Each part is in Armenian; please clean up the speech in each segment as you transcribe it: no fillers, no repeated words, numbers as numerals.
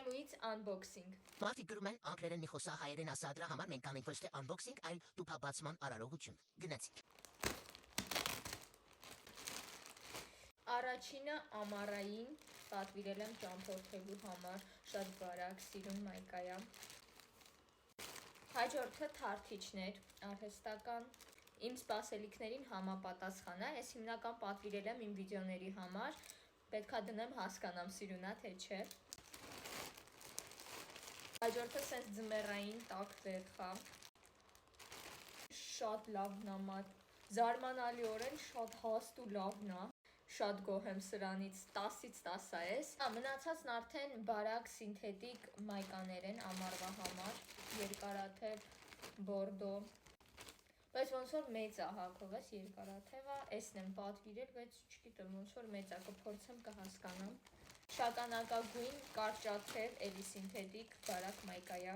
Այմուից unboxing։ Մարդիկ գրում են անգլերեն մի խոսա հայերեն ասա դրա համար մենք կանենք ոչ թե unboxing, այլ տուփաբացման արարողություն։ Գնացինք։ Առաջինը ամառային պատվիրել եմ ճամփորդելու համար, շատ բարակ, սիրուն մայկայա։ Հաջորդը թարթիչներ, արհեստական, իմ սպասելիքներին համապատասխան է, ես հիմնական պատվիրել եմ իմ վիդեոների համար, պետքա դնեմ հասկանամ սիրունա թե չէ։ Հաջորդը սենց ձմեռային տաք վերխա, շատ լավն է, զարմանալիորեն շատ հաստ ու լավն է, շատ գոհ եմ սրանից, 10-ից 10 ես։ Մնացածն արդեն բարակ սինթետիկ մայկաներ են ամառվա համար, երկարաթև բորդո, բայց ոնց որ մեծ է հագովես երկարաթև է, էսն եմ պատվիրել, բայց չգիտեմ ոնց որ մեծ է, կփորձեմ կհասկանամ։ Շագանակագույն կարճաթև էլի սինթետիկ բարակ մայկայա։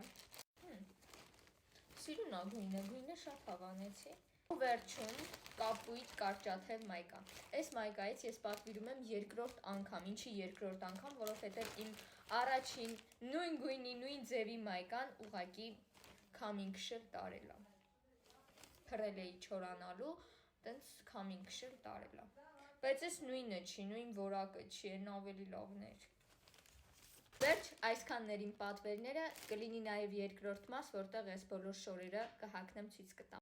Սիրուն է գույնը շատ հավանեցի։ Ու վերջում կապույտ կարճաթև մայկա։ Այս մայկայից ես պատվիրում եմ երկրորդ անգամ, ինչի երկրորդ անգամ, որովհետև իմ առաջին նույն գույնի, նույն ձևի մայկան ուղղակի coming shell տարել է։ Փռել էի չորանալու, տենց coming shell տարել է։ Բայց այս նույնը չի, նույն որակը չի, այն ավելի լավն էր։ Վերջ, այսքանն էր իմ պատվերները, կլինի նաև երկրորդ մաս, որտեղ ես բոլոր շորերը կհագնեմ ցույց կտամ։